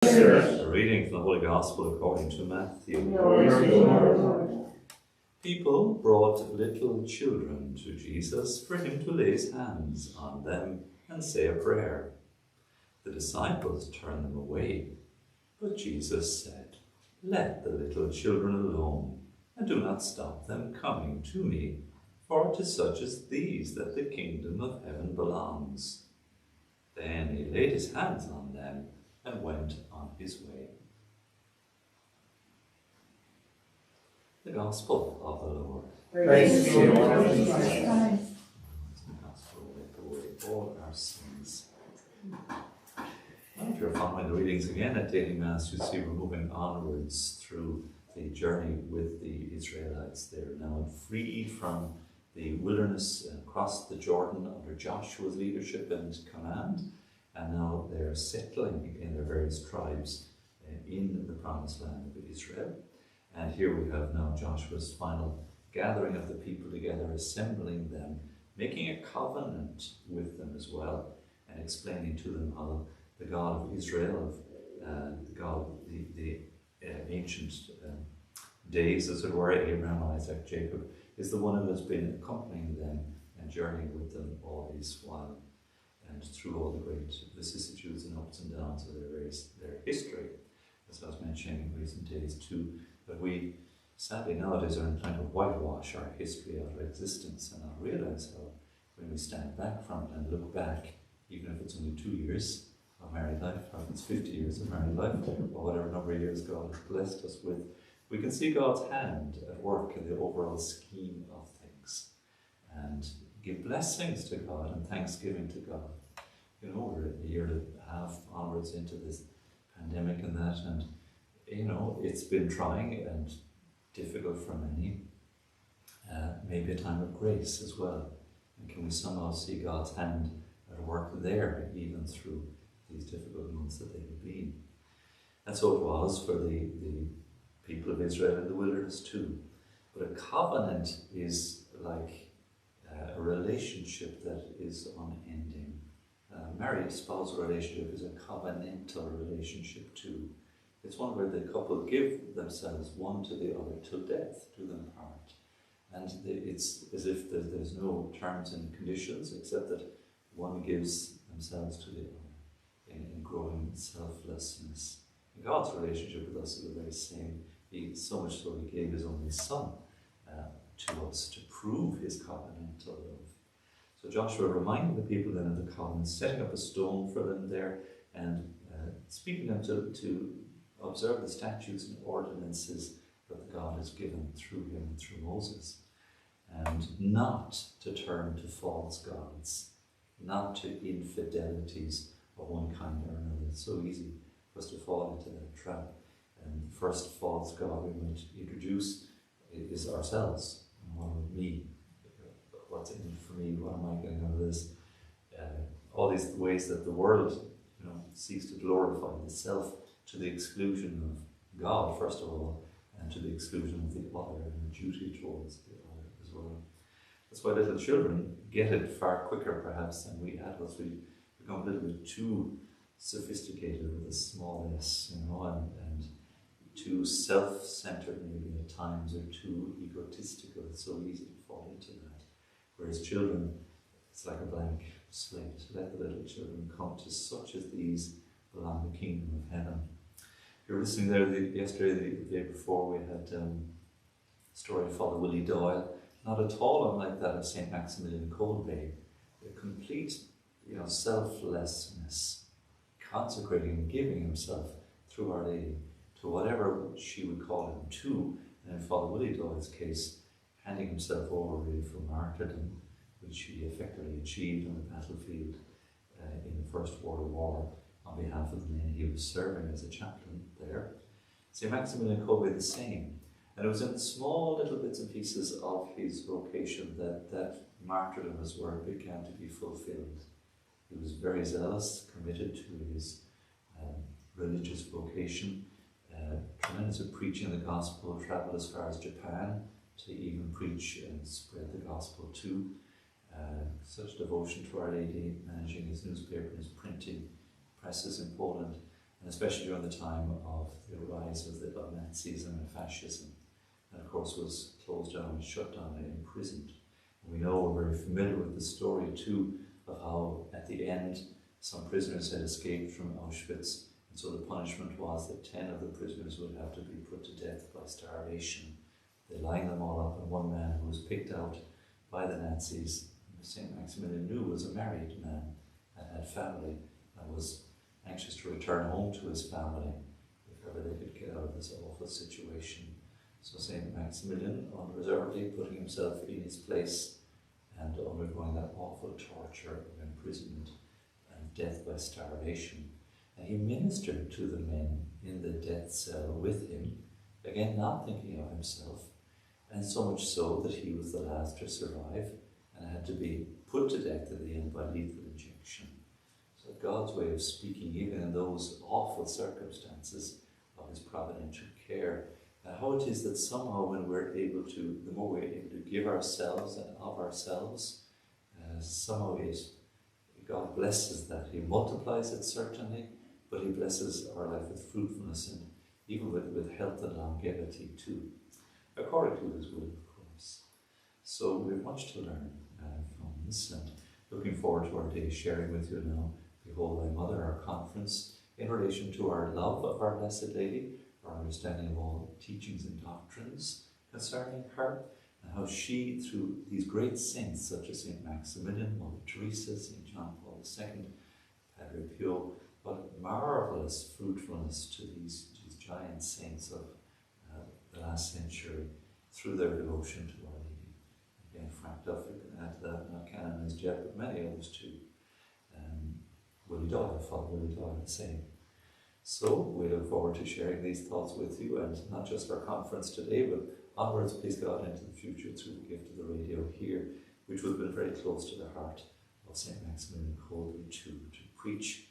A reading from the Holy Gospel according to Matthew. People brought little children to Jesus for him to lay his hands on them and say a prayer. The disciples turned them away, but Jesus said, "Let the little children alone, and do not stop them coming to me, for to such as these that the kingdom of heaven belongs." Then he laid his hands on them and went on his way. The Gospel of the Lord. Praise to you, Lord. The Gospel will take away all our sins. If you're following the readings again at Daily Mass, you see we're moving onwards through the journey with the Israelites. They're now freed from the wilderness and across the Jordan under Joshua's leadership and command, and now they're settling in their various tribes in the promised land of Israel. And here we have now Joshua's final gathering of the people together, assembling them, making a covenant with them as well, and explaining to them how the God of Israel, the God of the ancient days, as it were, Abraham, Isaac, Jacob, is the one who has been accompanying them and journeying with them all this while, and through all the great vicissitudes and ups and downs of their history, as I was mentioning in recent days too. But we, sadly nowadays, are inclined to whitewash our history out of existence and not realise how, when we stand back from it and look back, even if it's only 2 years of married life, or if it's 50 years of married life, or whatever number of years God has blessed us with, we can see God's hand at work in the overall scheme of things and give blessings to God and thanksgiving to God. You know, we're a year and a half onwards into this pandemic and that, and you know, it's been trying and difficult for many. Maybe a time of grace as well. And can we somehow see God's hand at work there, even through these difficult months that they have been? And so it was for the people of Israel in the wilderness too. But a covenant is like a relationship that is unending. A married spousal relationship is a covenantal relationship too. It's one where the couple give themselves one to the other till death do them part. And it's as if there's no terms and conditions except that one gives themselves to the other in growing selflessness. And God's relationship with us is the very same. So much so he gave his only Son to us to prove his covenantal love. So Joshua reminded the people then of the covenant, setting up a stone for them there and speaking them to observe the statutes and ordinances that God has given through him and through Moses, and not to turn to false gods, not to infidelities of one kind or another. It's so easy for us to fall into that trap. And the first false god we might introduce is ourselves. What about me? What's in it for me? What am I getting out of this? All these ways that the world, seeks to glorify the self to the exclusion of God, first of all, and to the exclusion of the other and the duty towards the other as well. That's why little children get it far quicker, perhaps, than we adults. We become a little bit too sophisticated with a small s, and too self-centered maybe at times, or too egotistical. It's so easy to fall into that. Whereas children, it's like a blank slate. Let the little children come to such as these belong the kingdom of heaven. If you were listening there yesterday, the day before, we had a story of Father Willie Doyle, not at all unlike that of St. Maximilian Kolbe. A complete, selflessness, consecrating and giving himself through Our Lady to whatever she would call him to, and in Father Willie Doyle's case, handing himself over really for martyrdom, which he effectively achieved on the battlefield in the First World War on behalf of the men he was serving as a chaplain there. St. Maximilian Kolbe the same. And it was in the small little bits and pieces of his vocation that martyrdom, as it were, began to be fulfilled. He was very zealous, committed to his religious vocation, tremendous at preaching the gospel, travelled as far as Japan to even preach and spread the gospel too. Such devotion to Our Lady, managing his newspaper and his printing presses in Poland, and especially during the time of the rise of Nazism and fascism, and of course was closed down and shut down and imprisoned. And we know, we're very familiar with the story too, of how at the end some prisoners had escaped from Auschwitz, and so the punishment was that 10 of the prisoners would have to be put to death by starvation. They lined them all up, and one man who was picked out by the Nazis, St. Maximilian knew, was a married man and had family and was anxious to return home to his family if ever they could get out of this awful situation. So St. Maximilian, unreservedly putting himself in his place and undergoing that awful torture of imprisonment and death by starvation. And he ministered to the men in the death cell with him, again not thinking of himself, and so much so that he was the last to survive and had to be put to death at the end by lethal injection. So God's way of speaking, even in those awful circumstances, of his providential care, and how it is that somehow when we're able to, the more we're able to give ourselves and of ourselves, somehow God blesses that. He multiplies it certainly, but he blesses our life with fruitfulness and even with health and longevity too, according to his will, of course. So we have much to learn from this, and looking forward to our day sharing with you now, Behold Thy Mother, our conference in relation to our love of our Blessed Lady, our understanding of all teachings and doctrines concerning her, and how she, through these great saints such as St. Maximilian, Mother Teresa, St. John Paul II, Padre Pio, what marvellous fruitfulness to these giant saints of the last century through their devotion to Our Lady. Again, Frank Duffy can add to that, not canonized yet, but many others too. Willie Doyle, Father Willie Doyle, the same. So we look forward to sharing these thoughts with you, and not just our conference today, but onwards, please God, into the future through the gift of the radio here, which would have been very close to the heart of St. Maximilian Kolbe to preach